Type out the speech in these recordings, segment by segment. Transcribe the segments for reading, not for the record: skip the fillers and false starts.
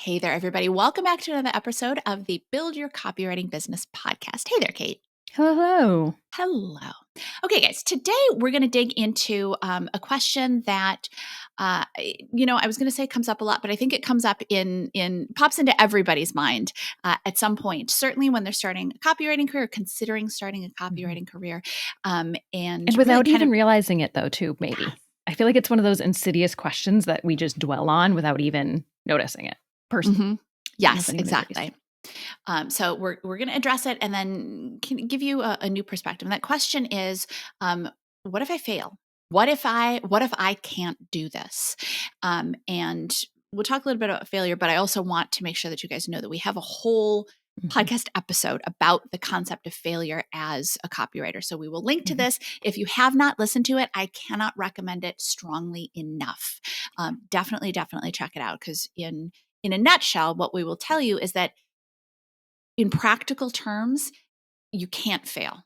Hey there, everybody. Welcome back to another episode of the Build Your Copywriting Business podcast. Hey there, Kate. Hello. Hello. Okay, guys, today we're going to dig into a question that, I was going to say comes up a lot, but I think it comes up pops into everybody's mind at some point, certainly when they're starting a copywriting career, considering starting a copywriting career. And without really even realizing it, though, too, maybe. Yes. I feel like it's one of those insidious questions that we just dwell on without even noticing it. Personally. Mm-hmm. Yes, exactly. So we're going to address it and then can give you a new perspective. And that question is, what if I fail? What if I can't do this? And we'll talk a little bit about failure, but I also want to make sure that you guys know that we have a whole podcast episode about the concept of failure as a copywriter. So we will link to this. If you have not listened to it, I cannot recommend it strongly enough. Definitely check it out, because in a nutshell, what we will tell you is that in practical terms, you can't fail.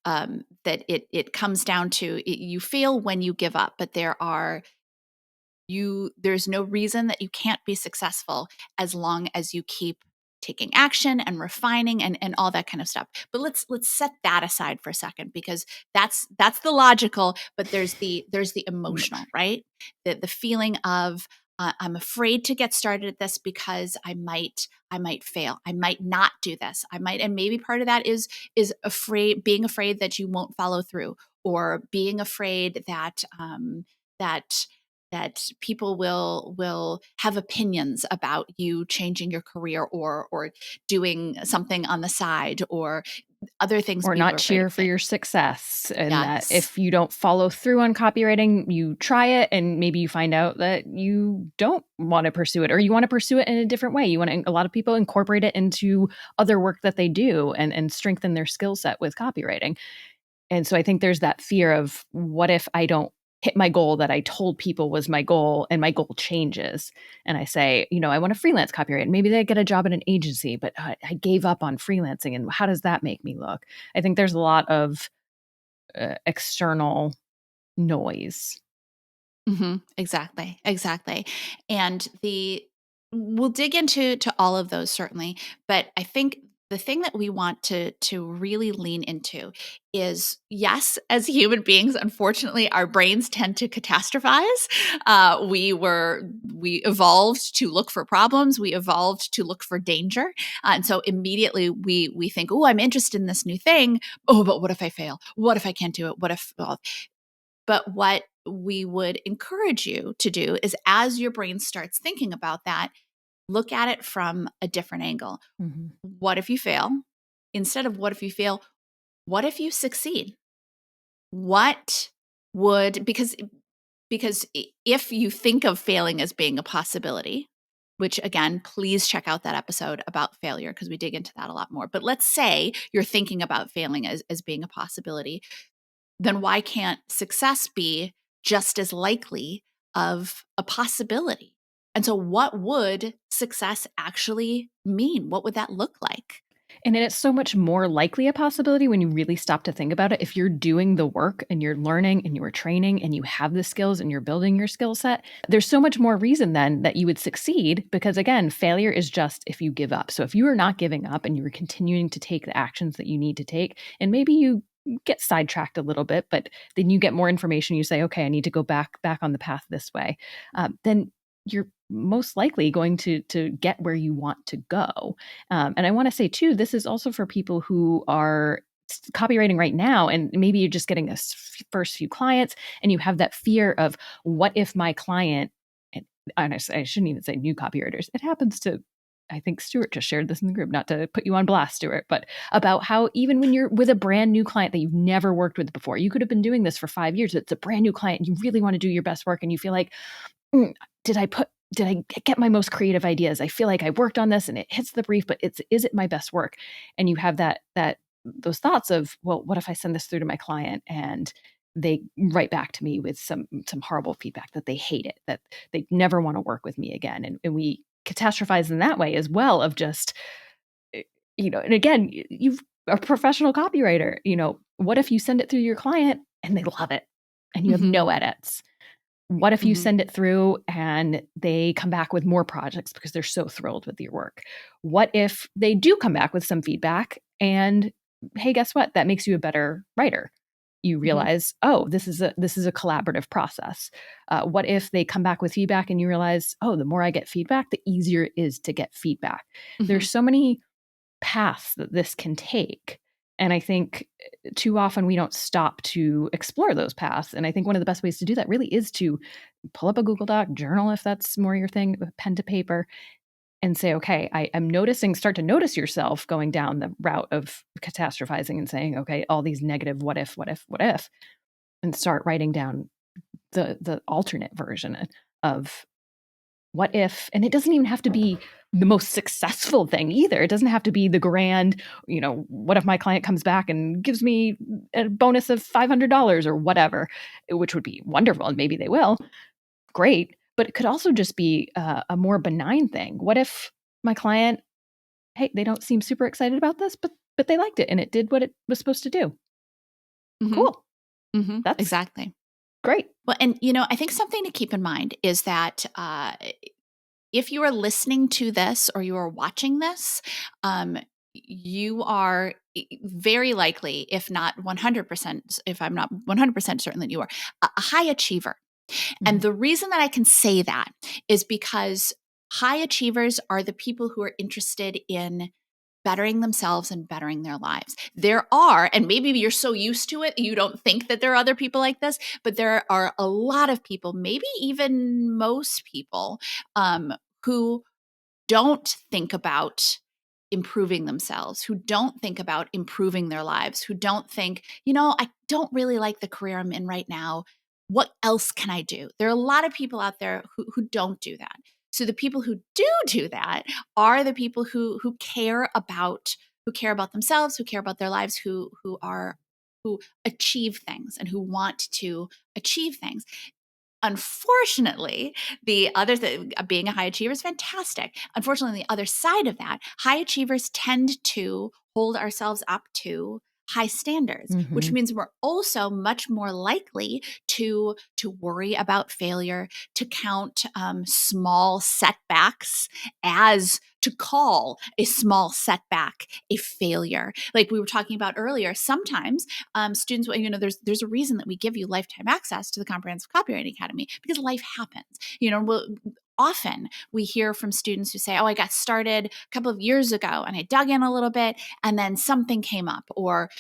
That it comes down to you fail when you give up, but there's no reason that you can't be successful as long as you keep taking action and refining and all that kind of stuff. But let's set that aside for a second, because that's the logical, but there's the emotional, right? The feeling of I'm afraid to get started at this because I might fail. I might not do this. And maybe part of that is being afraid that you won't follow through, or being afraid that that people will have opinions about you changing your career or doing something on the side, or other things. Or not cheer for your success. And Yes. that if you don't follow through on copywriting, you try it and maybe you find out that you don't want to pursue it, or you want to pursue it in a different way. A lot of people incorporate it into other work that they do and strengthen their skill set with copywriting. And so I think there's that fear of, what if I don't hit my goal that I told people was my goal, and my goal changes? And I say, I want to freelance copyright. Maybe they get a job at an agency, but I gave up on freelancing. And how does that make me look? I think there's a lot of external noise. Mm-hmm. Exactly. And we'll dig into all of those, certainly. But I think the thing that we want to really lean into is, yes, as human beings, unfortunately, our brains tend to catastrophize. We evolved to look for problems. We evolved to look for danger. And so immediately we think, oh, I'm interested in this new thing. Oh, but what if I fail? What if I can't do it? But what we would encourage you to do is, as your brain starts thinking about that, look at it from a different angle. Mm-hmm. What if you fail? Instead of what if you fail, what if you succeed? Because if you think of failing as being a possibility, which again, please check out that episode about failure, because we dig into that a lot more. But let's say you're thinking about failing as being a possibility, then why can't success be just as likely of a possibility? And so what would success actually mean? What would that look like? And it's so much more likely a possibility when you really stop to think about it. If you're doing the work and you're learning and you are training and you have the skills and you're building your skill set, there's so much more reason then that you would succeed, because again, failure is just if you give up. So if you are not giving up and you are continuing to take the actions that you need to take, and maybe you get sidetracked a little bit, but then you get more information, you say, okay, I need to go back on the path this way, then you're most likely going to get where you want to go. And I want to say too, this is also for people who are copywriting right now, and maybe you're just getting a first few clients and you have that fear of, what if my client, and honestly, I shouldn't even say new copywriters. It happens to, I think Stuart just shared this in the group, not to put you on blast, Stuart, but about how even when you're with a brand new client that you've never worked with before, you could have been doing this for 5 years, it's a brand new client, and you really want to do your best work, and you feel like, did I get my most creative ideas? I feel like I worked on this and it hits the brief, but is it my best work? And you have those thoughts of, well, what if I send this through to my client and they write back to me with some horrible feedback, that they hate it, that they never want to work with me again. And we catastrophize in that way as well, of just, and again, you're a professional copywriter, what if you send it through your client and they love it and you have no edits? What if you Mhm. send it through and they come back with more projects because they're so thrilled with your work? What if they do come back with some feedback and, hey, guess what? That makes you a better writer. You Mhm. realize, oh, this is a collaborative process. What if they come back with feedback and you realize, oh, the more I get feedback, the easier it is to get feedback. Mhm. There's so many paths that this can take. And I think too often we don't stop to explore those paths. And I think one of the best ways to do that really is to pull up a Google Doc, journal if that's more your thing, with pen to paper, and say, okay, I'm noticing, start to notice yourself going down the route of catastrophizing and saying, okay, all these negative what if, and start writing down the alternate version of what if. And it doesn't even have to be the most successful thing either. It doesn't have to be the grand, what if my client comes back and gives me a bonus of $500 or whatever, which would be wonderful. And maybe they will. Great. But it could also just be a more benign thing. What if my client, hey, they don't seem super excited about this, but they liked it and it did what it was supposed to do. Mhm. Cool. Mhm. That's Exactly. great. Well, and I think something to keep in mind is that if you are listening to this or you are watching this, um, you are very likely, if not 100%, if I'm not 100% certain that you are, a high achiever. And Mhm. the reason that I can say that is because high achievers are the people who are interested in bettering themselves and bettering their lives. There are, and maybe you're so used to it, you don't think that there are other people like this, but there are a lot of people, maybe even most people, who don't think about improving themselves, who don't think about improving their lives, who don't think, I don't really like the career I'm in right now. What else can I do? There are a lot of people out there who don't do that. So the people who do that are the people who care about themselves, who care about their lives, who achieve things and who want to achieve things. Unfortunately, the other thing, being a high achiever is fantastic. Unfortunately, the other side of that, high achievers tend to hold ourselves up to high standards, which Mhm. means we're also much more likely to worry about failure, to count small setbacks as to call a small setback a failure. Like we were talking about earlier, sometimes students, there's a reason that we give you lifetime access to the Comprehensive Copywriting Academy, because life happens. Often we hear from students who say, oh, I got started a couple of years ago and I dug in a little bit and then something came up, or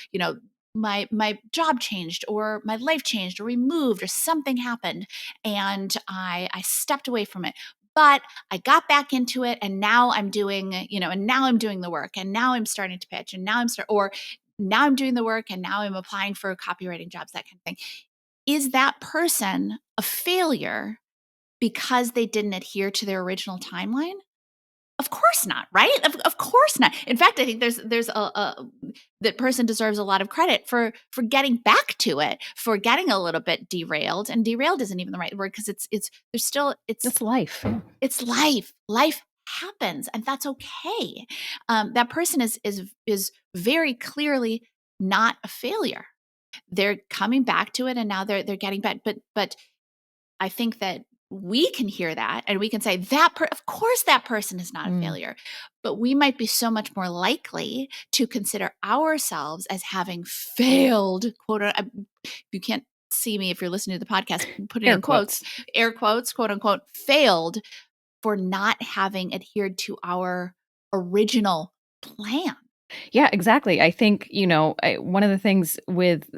my job changed, or my life changed, or we moved, or something happened and I stepped away from it. But I got back into it and now I'm doing, and now I'm doing the work and now I'm starting to pitch and or now I'm doing the work and now I'm applying for copywriting jobs, that kind of thing. Is that person a failure because they didn't adhere to their original timeline? Of course not, right? Of course not. In fact, I think there's that person deserves a lot of credit for getting back to it, for getting a little bit derailed. And derailed isn't even the right word, because it's there's still That's life. Yeah. it's life. Life happens, and that's okay. That person is very clearly not a failure. They're coming back to it, and now they're getting back. But I think that we can hear that and we can say of course that person is not a Mm. failure, but we might be so much more likely to consider ourselves as having failed, you can't see me if you're listening to the podcast, put it Air in quotes, quotes. air quotes, quote unquote, failed for not having adhered to our original plan. Yeah, exactly. I think, one of the things with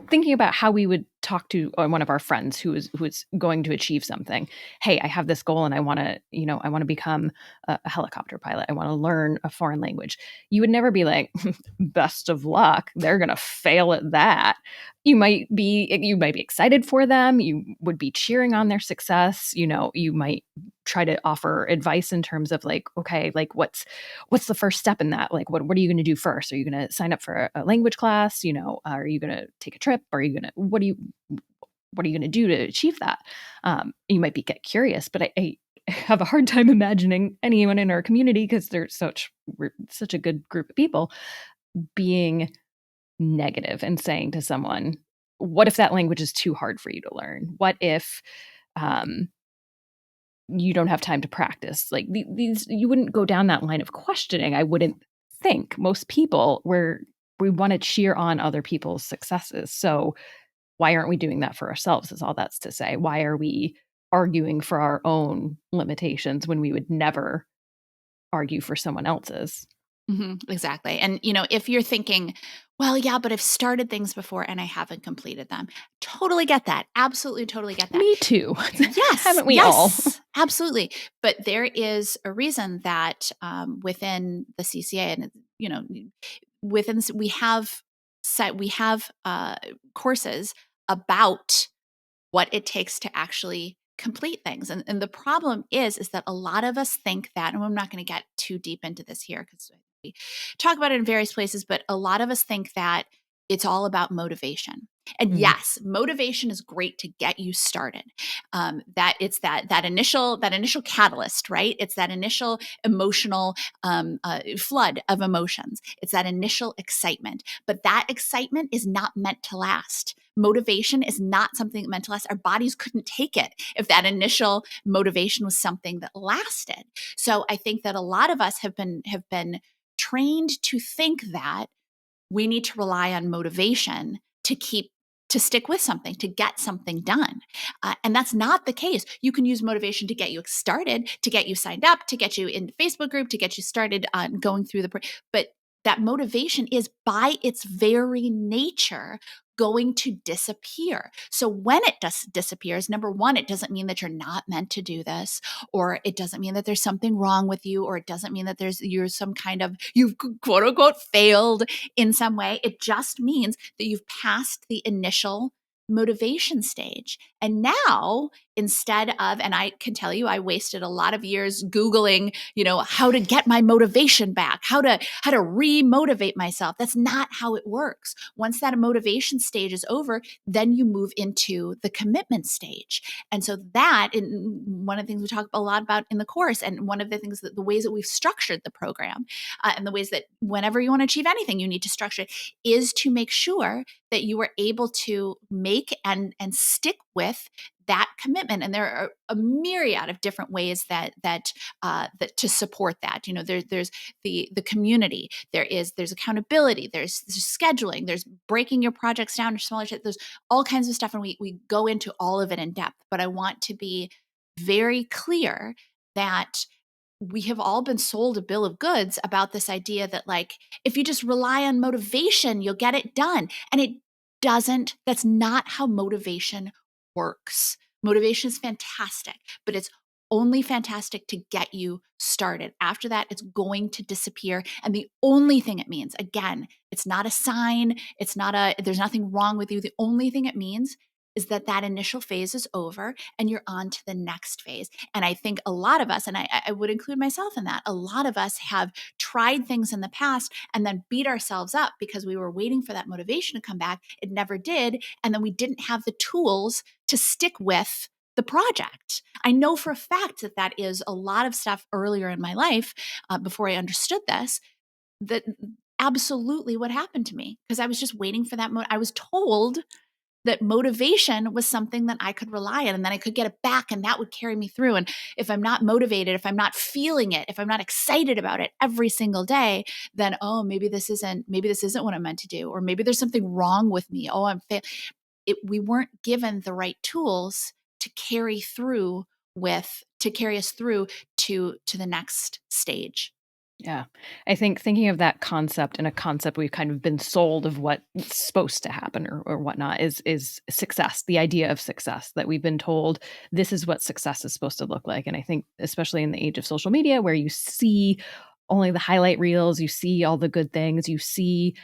thinking about how we would talk to one of our friends who is going to achieve something. Hey, I have this goal and I want to become a helicopter pilot. I want to learn a foreign language. You would never be like, best of luck. They're going to fail at that. You might be excited for them. You would be cheering on their success. You might try to offer advice in terms of like, okay, like what's the first step in that? Like, what are you going to do first? Are you going to sign up for a language class? Are you going to take a trip? Are you going to, what are you going to do to achieve that? You might get curious, but I have a hard time imagining anyone in our community, because we're such a good group of people, being negative and saying to someone, what if that language is too hard for you to learn? What if you don't have time to practice. Like these, you wouldn't go down that line of questioning. I wouldn't think. Most people, we want to cheer on other people's successes. So why aren't we doing that for ourselves is all that's to say. Why are we arguing for our own limitations when we would never argue for someone else's? Exactly. And, if you're thinking, well, yeah, but I've started things before and I haven't completed them. Totally get that. Absolutely, totally get that. Me too. Yes, Haven't we all? yes, absolutely. But there is a reason that within the CCA, and we have courses about what it takes to actually complete things. And the problem is that a lot of us think that, and I'm not going to get too deep into this here because we talk about it in various places, but a lot of us think that it's all about motivation. And yes, motivation is great to get you started. That it's that initial catalyst, right? It's that initial emotional flood of emotions. It's that initial excitement, but that excitement is not meant to last. Motivation is not something meant to last. Our bodies couldn't take it if that initial motivation was something that lasted. So I think that a lot of us have been trained to think that we need to rely on motivation to stick with something, to get something done. And that's not the case. You can use motivation to get you started, to get you signed up, to get you in the Facebook group, to get you started on going through but that motivation is by its very nature going to disappear. So when it disappears, number one, it doesn't mean that you're not meant to do this, or it doesn't mean that there's something wrong with you, or it doesn't mean that you're some kind of, you've quote unquote failed in some way. It just means that you've passed the initial motivation stage. And now, instead of, and I can tell you, I wasted a lot of years Googling, how to get my motivation back, how to re-motivate myself. That's not how it works. Once that motivation stage is over, then you move into the commitment stage. And so that, and one of the things we talk a lot about in the course, and one of the things that the ways that we've structured the program, and the ways that whenever you want to achieve anything, you need to structure it, is to make sure that you are able to make and stick with that commitment. And there are a myriad of different ways that to support that. There's the community, there's accountability, there's scheduling, there's breaking your projects down to smaller. There's all kinds of stuff, and we go into all of it in depth. But I want to be very clear that we have all been sold a bill of goods about this idea that, like, if you just rely on motivation, you'll get it done. And it doesn't. That's not how motivation works. Motivation is fantastic, but it's only fantastic to get you started. After that, it's going to disappear. And the only thing it means, again, it's not a sign, there's nothing wrong with you. The only thing it means is that initial phase is over and you're on to the next phase. And I think a lot of us, and I would include myself in that, a lot of us have tried things in the past and then beat ourselves up because we were waiting for that motivation to come back. It never did. And then we didn't have the tools to stick with the project. I know for a fact that is a lot of stuff earlier in my life, before I understood this, that absolutely what happened to me, because I was just waiting for that. I was told that motivation was something that I could rely on, and then I could get it back and that would carry me through. And if I'm not motivated, if I'm not feeling it, if I'm not excited about it every single day, then, oh, maybe this isn't what I'm meant to do, or maybe there's something wrong with me. Oh, we weren't given the right tools to carry us through to the next stage. Yeah. I think thinking of that concept, and a concept we've kind of been sold of what's supposed to happen or whatnot, is success, the idea of success, that we've been told this is what success is supposed to look like. And I think especially in the age of social media, where you see only the highlight reels, you see all the good things, you see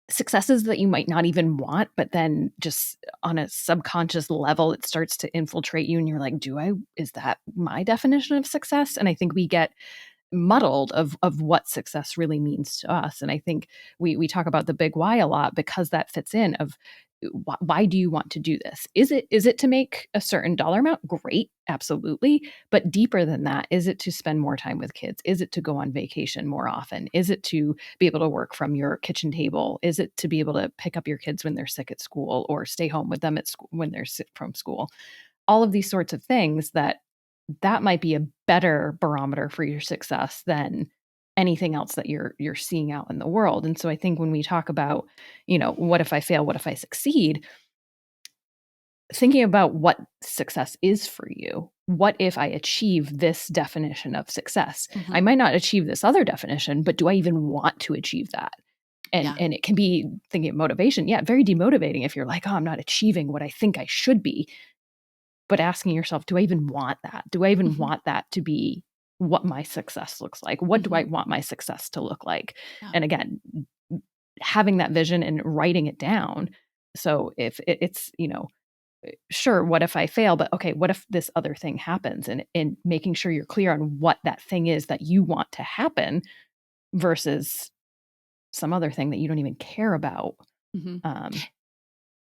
successes that you might not even want, but then just on a subconscious level, it starts to infiltrate you and you're like, is that my definition of success? And I think we get muddled of what success really means to us. And I think we talk about the big why a lot, because that fits in of why do you want to do this? Is it to make a certain dollar amount? Great, absolutely. But deeper than that, is it to spend more time with kids? Is it to go on vacation more often? Is it to be able to work from your kitchen table? Is it to be able to pick up your kids when they're sick at school, or stay home with them at school when they're sick from school? all of these sorts of things that might be a better barometer for your success than anything else that you're seeing out in the world. And so I think when we talk about, what if I fail, what if I succeed, thinking about what success is for you. What if I achieve this definition of success? I might not achieve this other definition, but do I even want to achieve that? And Yeah. and it can be, thinking of motivation, very demotivating if you're like, oh, I'm not achieving what I think I should be. But asking yourself, do I even want that? Do I even want that to be what my success looks like? What do I want my success to look like? Yeah. And again, having that vision and writing it down. So if it's, sure, what if I fail? But okay, what if this other thing happens? And making sure you're clear on what that thing is that you want to happen versus some other thing that you don't even care about. Um,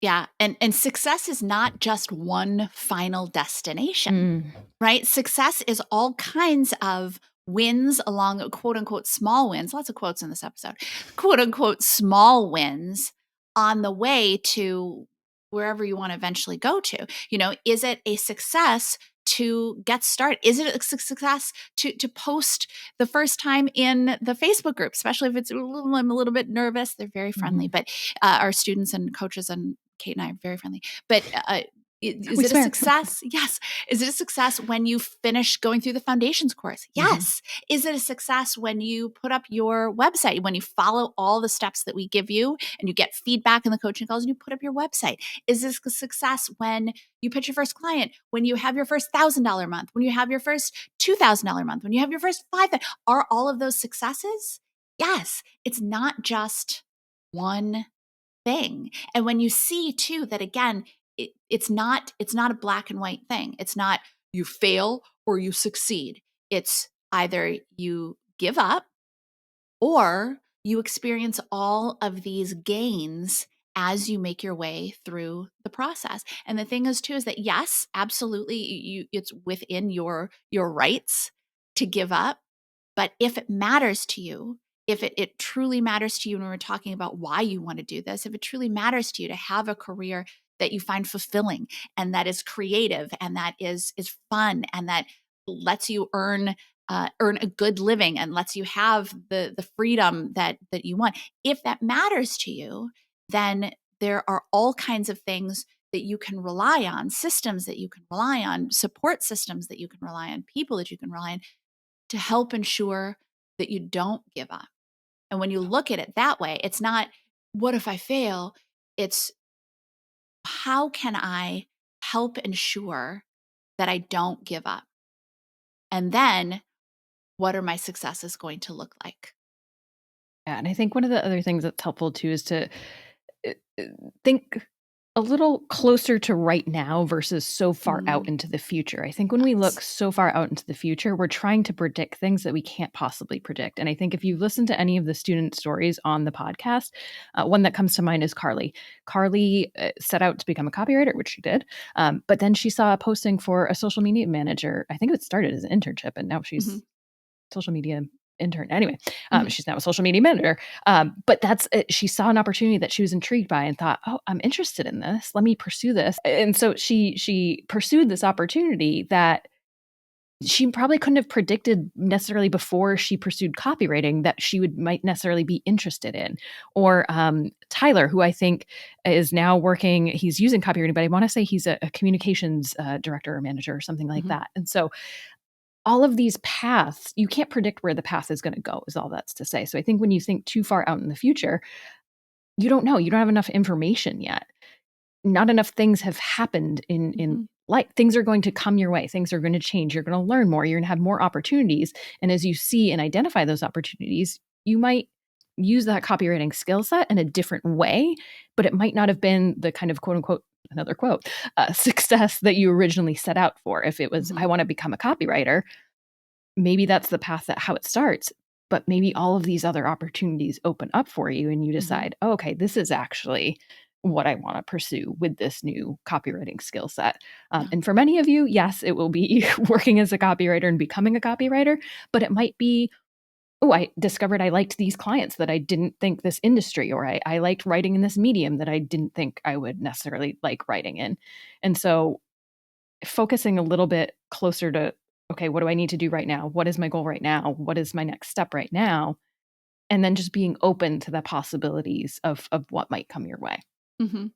Yeah. And success is not just one final destination, mm, right? Success is all kinds of wins along quote unquote small wins. Lots of quotes in this episode. Quote unquote small wins on the way to wherever you want to eventually go to. Is it a success to get started? Is it a success to post the first time in the Facebook group, especially if I'm a little bit nervous? They're very friendly, mhm. but our students and coaches and Kate and I are very friendly. But is We it a swear. success? Yes. Is it a success when you finish going through the foundations course? Yes. Is it a success when you put up your website, when you follow all the steps that we give you and you get feedback in the coaching calls and you put up your website? Is this a success when you pitch your first client, when you have your first $1,000 month, when you have your first $2,000 month, when you have your first $5,000? Are all of those successes? Yes. It's not just one thing. And when you see too that again, it's not a black and white thing. It's not you fail or you succeed. It's either you give up or you experience all of these gains as you make your way through the process. And the thing is too is that yes, absolutely it's within your rights to give up, but if it matters to you, if it truly matters to you when we're talking about why you want to do this, if it truly matters to you to have a career that you find fulfilling and that is creative and that is fun and that lets you earn a good living and lets you have the freedom that you want. If that matters to you, then there are all kinds of things that you can rely on, systems that you can rely on, support systems that you can rely on, people that you can rely on to help ensure that you don't give up. And when you look at it that way, it's not, what if I fail? It's, how can I help ensure that I don't give up? And then what are my successes going to look like? Yeah, and I think one of the other things that's helpful too is to uh, uh, think a little closer to right now versus so far out Mm, into the future. I think when we yes. look so far out into the future, we're trying to predict things that we can't possibly predict. And I think if you listen to any of the student stories on the podcast, one that comes to mind is Carly. Carly set out to become a copywriter, which she did. But then she saw a posting for a social media manager. I think it started as an internship, and now Mhm, she's social media intern. Anyway, mhm, she's now a social media manager. But that's it. She saw an opportunity that she was intrigued by and thought, "Oh, I'm interested in this. Let me pursue this." And so she pursued this opportunity that she probably couldn't have predicted necessarily before she pursued copywriting that she might necessarily be interested in. Or Tyler, who I think is now working, he's using copywriting, but I want to say he's a communications director or manager or something like mhm. that. And so all of these paths, you can't predict where the path is going to go, is all that's to say. So I think when you think too far out in the future, you don't know. You don't have enough information yet. Not enough things have happened in Mhm. life. Things are going to come your way. Things are going to change. You're going to learn more. You're going to have more opportunities. And as you see and identify those opportunities, you might use that copywriting skill set in a different way, but it might not have been the kind of quote unquote, another quote, success that you originally set out for. If it was, I Mhm. want to become a copywriter, maybe that's the path, that how it starts, but maybe all of these other opportunities open up for you and you Mhm. decide, oh, okay, this is actually what I want to pursue with this new copywriting skill set. Yeah. And for many of you, yes, it will be working as a copywriter and becoming a copywriter, but it might be, oh, I discovered I liked these clients that I didn't think this industry, or I liked writing in this medium that I didn't think I would necessarily like writing in. And so focusing a little bit closer to, okay, what do I need to do right now? What is my goal right now? What is my next step right now? And then just being open to the possibilities of what might come your way.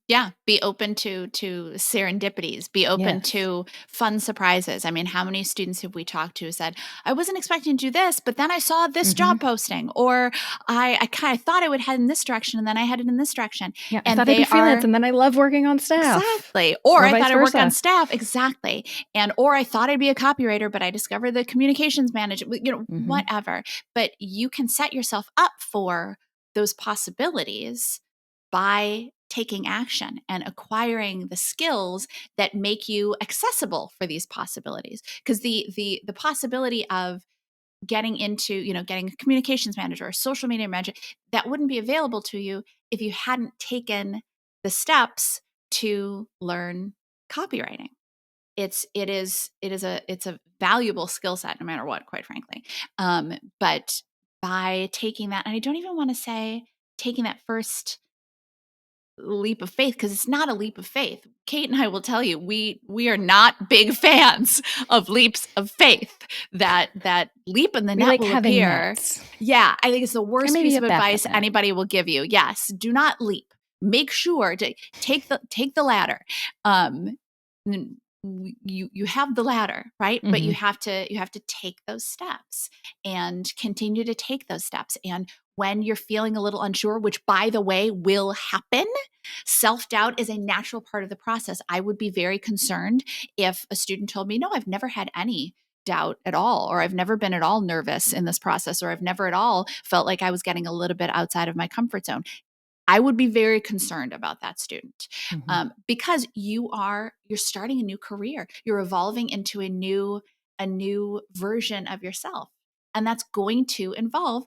Yeah. Be open to serendipities, be open Yes. to fun surprises. I mean, how many students have we talked to who said, I wasn't expecting to do this, but then I saw this job posting, or I kind of thought I would head in this direction and then I headed in this direction. Yeah. I And thought I'd be they freelance are and then I love working on staff. exactly. Or Or I vice thought I'd work on versa. staff. Exactly. Or I thought I'd be a copywriter, but I discovered the communications manager, whatever. But you can set yourself up for those possibilities by taking action and acquiring the skills that make you accessible for these possibilities. Because the possibility of getting into, getting a communications manager or social media manager, that wouldn't be available to you if you hadn't taken the steps to learn copywriting. It's a valuable skill set no matter what, quite frankly. But by taking that, and I don't even want to say taking that first leap of faith, because it's not a leap of faith. Kate and I will tell you, we are not big fans of leaps of faith. That leap and the We net like will having appear. nets. Yeah, I think it's the worst maybe piece a of backup advice net. anybody will give you. Yes, do not leap. Make sure to take the ladder. You have the ladder, right? But you have to take those steps and continue to take those steps. And when you're feeling a little unsure, which by the way will happen, self-doubt is a natural part of the process. I would be very concerned if a student told me, no, I've never had any doubt at all, or I've never been at all nervous in this process, or I've never at all felt like I was getting a little bit outside of my comfort zone. I would be very concerned about that student, because you're starting a new career. You're evolving into a new version of yourself, and that's going to involve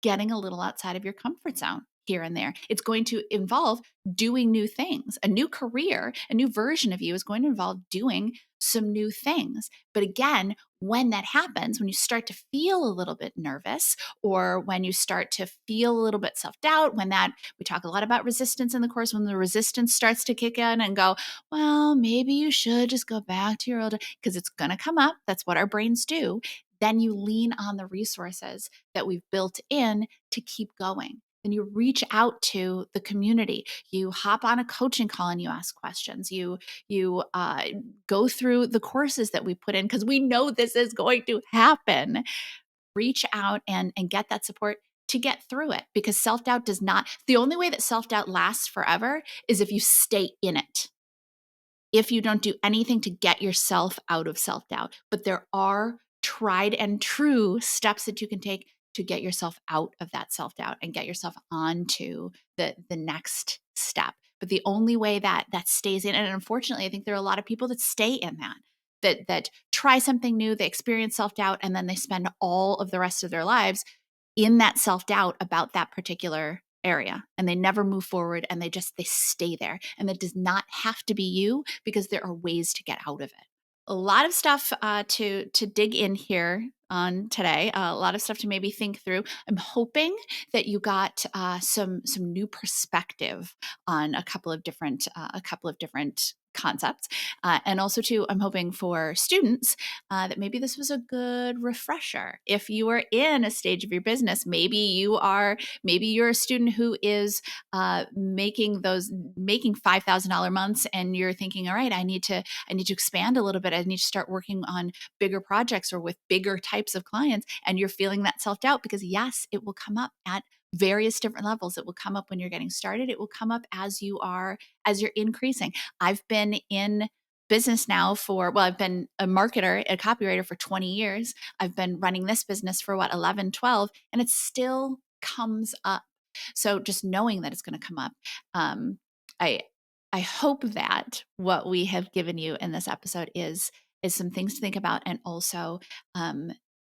getting a little outside of your comfort zone here and there. It's going to involve doing new things. A new career, a new version of you is going to involve doing some new things. But again, when that happens, when you start to feel a little bit nervous, or when you start to feel a little bit self-doubt, we talk a lot about resistance in the course, when the resistance starts to kick in and go, well, maybe you should just go back to your old, because it's going to come up. That's what our brains do. Then you lean on the resources that we've built in to keep going. And you reach out to the community. You hop on a coaching call and you ask questions. You go through the courses that we put in, because we know this is going to happen. Reach out and get that support to get through it, because self-doubt does not, the only way that self-doubt lasts forever is if you stay in it. If you don't do anything to get yourself out of self-doubt. But there are tried and true steps that you can take to get yourself out of that self-doubt and get yourself onto the next step. But the only way that stays in, and unfortunately, I think there are a lot of people that stay in that try something new, they experience self-doubt, and then they spend all of the rest of their lives in that self-doubt about that particular area, and they never move forward, and they stay there. And that does not have to be you, because there are ways to get out of it. A lot of stuff to dig in here on today. A lot of stuff to maybe think through. I'm hoping that you got some new perspective on a couple of different concepts, and also too, I'm hoping for students that maybe this was a good refresher. If you are in a stage of your business, maybe you're a student who is making $5,000 months, and you're thinking, all right, I need to expand a little bit. I need to start working on bigger projects or with bigger types of clients. And you're feeling that self-doubt, because yes, it will come up at various different levels. It will come up when you're getting started. It will come up as you're increasing. I've been in business now I've been a marketer, a copywriter for 20 years. I've been running this business for 11, 12, and it still comes up. So just knowing that it's going to come up, I hope that what we have given you in this episode is some things to think about, and also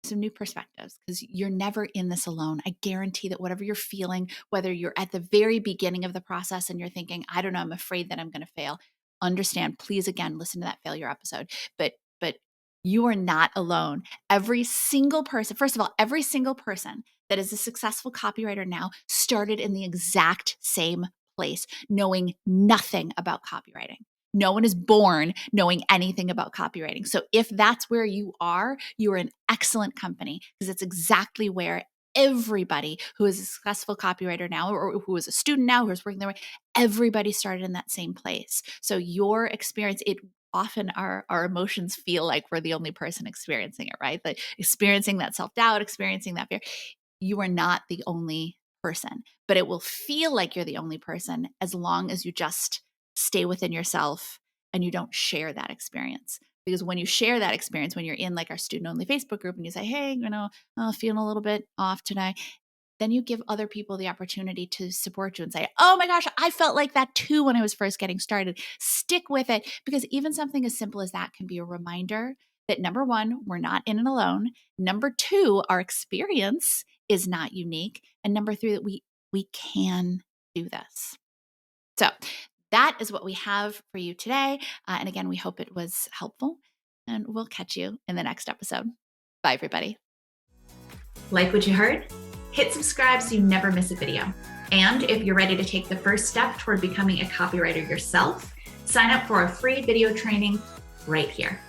some new perspectives, because you're never in this alone. I guarantee that whatever you're feeling, whether you're at the very beginning of the process and you're thinking, I don't know, I'm afraid that I'm going to fail. Understand, please, again, listen to that failure episode. But you are not alone. Every single person, first of all, every single person that is a successful copywriter now started in the exact same place, knowing nothing about copywriting. No one is born knowing anything about copywriting. So if that's where you are in excellent company, because it's exactly where everybody who is a successful copywriter now, or who is a student now, who's working their way, everybody started in that same place. So your experience, it often our emotions feel like we're the only person experiencing it, right? Like experiencing that self-doubt, experiencing that fear. You are not the only person, but it will feel like you're the only person as long as you just stay within yourself and you don't share that experience. Because when you share that experience, when you're in like our student only Facebook group and you say, hey, feeling a little bit off today, then you give other people the opportunity to support you and say, oh my gosh, I felt like that too when I was first getting started. Stick with it, because even something as simple as that can be a reminder that, number one, we're not in it alone. Number two, our experience is not unique. And number three, that we can do this. So that is what we have for you today. And again, we hope it was helpful, and we'll catch you in the next episode. Bye, everybody. Like what you heard? Hit subscribe so you never miss a video. And if you're ready to take the first step toward becoming a copywriter yourself, sign up for a free video training right here.